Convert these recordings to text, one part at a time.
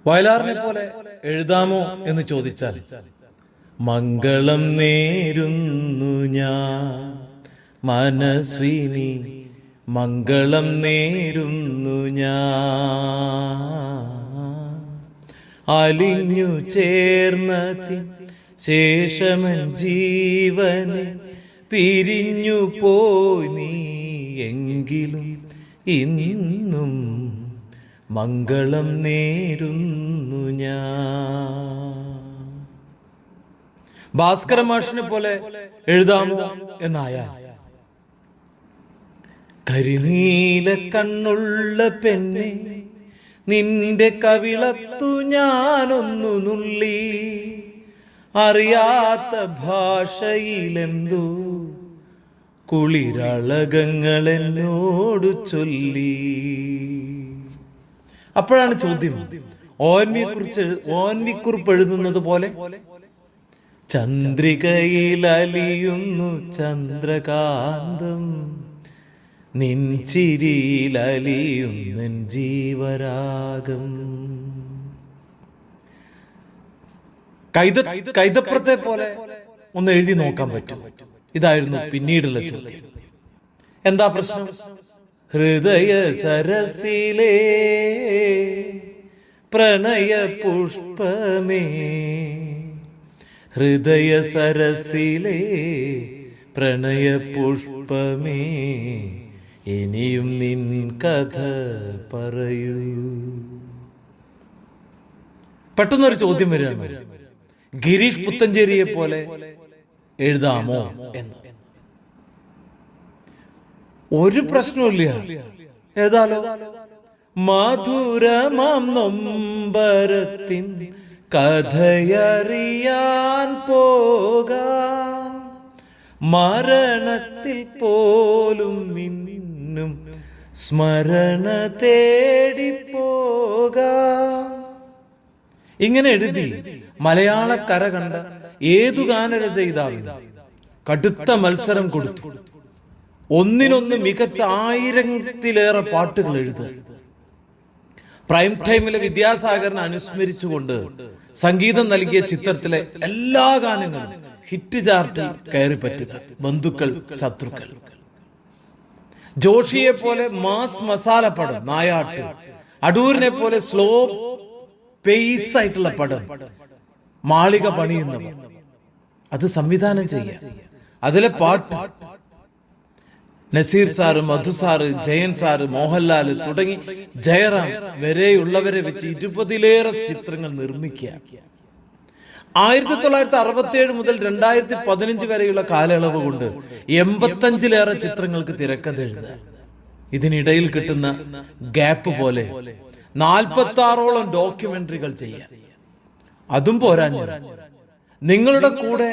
വയലാറിനെ പോലെ എഴുതാമോ എന്ന് ചോദിച്ചാൽ, മംഗളം നേരുന്നു ഞാൻ മനസ്വിനി, മംഗളം നേരുന്നു ഞാൻ. അലിഞ്ഞു ചേർന്നതിൻ ശേഷമൻ ജീവനെ പിരിഞ്ഞു പോയി നീ, എങ്കിലും ഇന്നും മംഗളം നേരുന്നു ഞാൻ. ഭാസ്കര മാഷിനെ പോലെ എഴുതാമോ എന്നായാൽ, കരിനീല കണ്ണുള്ള പെണ്ണെ നിന്റെ കവിളത്തു ഞാനൊന്നു നുള്ളി, അറിയാത്ത ഭാഷയിലെന്തോ കുളിരളകങ്ങൾ എന്നോട് ചൊല്ലി. അപ്പോഴാണ് ചോദ്യം, ഓൻവിക്കുറിപ്പ് എഴുതുന്നത് പോലെ ചന്ദ്രികയിൽ അലിയുന്നു ചന്ദ്രകാന്തം, നിൻ ചിരിയിൽ അലിയുന്ന ജീവരാഗം. കൈതപ്രത്തെ പോലെ ഒന്ന് എഴുതി നോക്കാൻ പറ്റും. ഇതായിരുന്നു പിന്നീടുള്ള ചോദ്യം. എന്താ പ്രശ്നം? ഹൃദയ സരസിലേ പ്രണയ പുഷ്പമേ, ഹൃദയ സരസിലേ പ്രണയ പുഷ്പമേ, ഇനിയും നിൻ കഥ പറയൂ. പെട്ടെന്നൊരു ചോദ്യം വരികയാണ്, ഗിരീഷ് പുത്തഞ്ചേരിയെ പോലെ എഴുതാമോ എന്ന്. ഒരു പ്രശ്നമില്ല, എഴുതാലോ. മധുരമാം നൊമ്പരത്തിൻ കഥയറിയാൻ പോകാം, മരണത്തിൽ പോലും മിന്നും സ്മരണ തേടിപ്പോകാം. ഇങ്ങനെ എഴുതി മലയാളക്കര കണ്ട ഏതു ഗാനരചയിതാവിനും കടുത്ത മത്സരം കൊടുത്തു. ഒന്നിനൊന്ന് മികച്ച 1000-ത്തിലേറെ പാട്ടുകൾ എഴുതുക. പ്രൈം ടൈമിലെ വിദ്യാസാഗറിനെ അനുസ്മരിച്ചുകൊണ്ട് സംഗീതം നൽകിയ ചിത്രത്തിലെ എല്ലാ ഗാനങ്ങളും ഹിറ്റ് ചാർട്ടിൽ കയറി പറ്റുക. ബന്ധുക്കൾ, ശത്രുക്കൾ. ജോഷിയെ പോലെ മാസ് മസാല പടം നായാട്ട്, അടൂരിനെ പോലെ സ്ലോ പേസ് ആയിട്ടുള്ള പടം മാളിക പണിയുന്നവർ, അത് സംവിധാനം ചെയ്യുക. അതിലെ പാട്ട് നസീർ സാറ്, മധു സാറ്, ജയൻ സാറ്, മോഹൻലാൽ തുടങ്ങി ജയറാം വരെയുള്ളവരെ വെച്ച് 20-ലേറെ ചിത്രങ്ങൾ നിർമ്മിക്കുക. 1967 മുതൽ 2015 വരെയുള്ള കാലയളവ് കൊണ്ട് 85-ലേറെ ചിത്രങ്ങൾക്ക് തിരക്കഥ എഴുതുക. ഇതിനിടയിൽ കിട്ടുന്ന ഗ്യാപ്പ് പോലെ 46ഓളം ഡോക്യുമെന്ററികൾ ചെയ്യുക. അതും പോരാഞ്ഞു, നിങ്ങളുടെ കൂടെ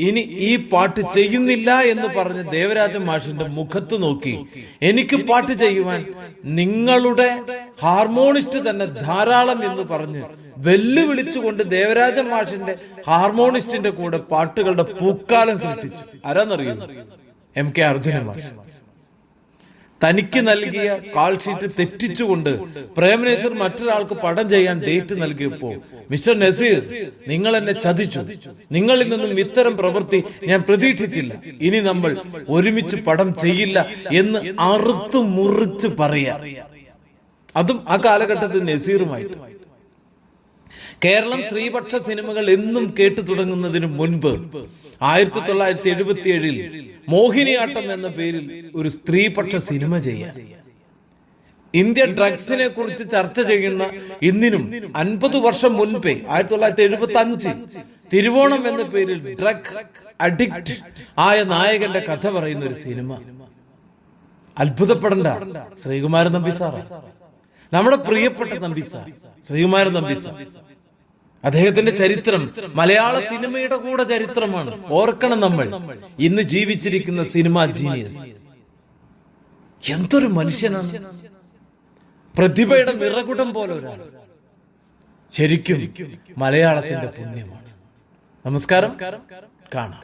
ഇനി ഈ പാട്ട് ചെയ്യുന്നില്ല എന്ന് പറഞ്ഞ് ദേവരാജൻ മാഷിന്റെ മുഖത്ത് നോക്കി, എനിക്ക് പാട്ട് ചെയ്യുവാൻ നിങ്ങളുടെ ഹാർമോണിസ്റ്റ് തന്നെ ധാരാളം എന്ന് പറഞ്ഞ് വെല്ലുവിളിച്ചുകൊണ്ട് ദേവരാജൻ മാഷിന്റെ ഹാർമോണിസ്റ്റിന്റെ കൂടെ പാട്ടുകളുടെ പൂക്കാലം സൃഷ്ടിച്ചു. ആരാന്നറിയുന്നു? MK അർജുനൻ മാഷ്. തനിക്ക് നൽകിയ കാൾ ഷീറ്റ് തെറ്റിച്ചുകൊണ്ട് പ്രേംനസീർ മറ്റൊരാൾക്ക് പടം ചെയ്യാൻ ഡേറ്റ് നൽകിയപ്പോ, മിസ്റ്റർ നസീർ, നിങ്ങൾ എന്നെ ചതിച്ചു, നിങ്ങളിൽ നിന്നും ഇത്തരം പ്രവൃത്തി ഞാൻ പ്രതീക്ഷിച്ചില്ല, ഇനി നമ്മൾ ഒരുമിച്ച് പടം ചെയ്യില്ല എന്ന് അറുത്തു മുറിച്ച് പറയാ. അതും ആ കാലഘട്ടത്തിൽ നസീറുമായിട്ട്. കേരളം സ്ത്രീപക്ഷ സിനിമകൾ എന്നും കേട്ടു തുടങ്ങുന്നതിന് മുൻപ് 1977 മോഹിനിയാട്ടം എന്ന പേരിൽ ഒരു സ്ത്രീപക്ഷ സിനിമ ചെയ്യാം. ഇന്ത്യ ഡ്രഗ്സിനെ കുറിച്ച് ചർച്ച ചെയ്യുന്ന ഇന്നിനും 50 വർഷം മുൻപേ 1975 തിരുവോണം എന്ന പേരിൽ ഡ്രഗ് അഡിക്റ്റ് ആയ നായകന്റെ കഥ പറയുന്ന ഒരു സിനിമ. അത്ഭുതപ്പെടണ്ട, ശ്രീകുമാരൻ നമ്പി സാർ, നമ്മുടെ പ്രിയപ്പെട്ട നമ്പി സാർ, ശ്രീകുമാരൻ നമ്പി സാർ. അദ്ദേഹത്തിന്റെ ചരിത്രം മലയാള സിനിമയുടെ കൂടെ ചരിത്രമാണ്. ഓർക്കണം, നമ്മൾ ഇന്ന് ജീവിച്ചിരിക്കുന്ന സിനിമാ ജീനിയസ് എന്തൊരു മനുഷ്യനാണ്. പ്രതിഭയുടെ നിറകുടം പോലെ ഒരാൾ. ശരിക്കും മലയാളത്തിന്റെ പുണ്യമാണ്. നമസ്കാരം, കാണാം.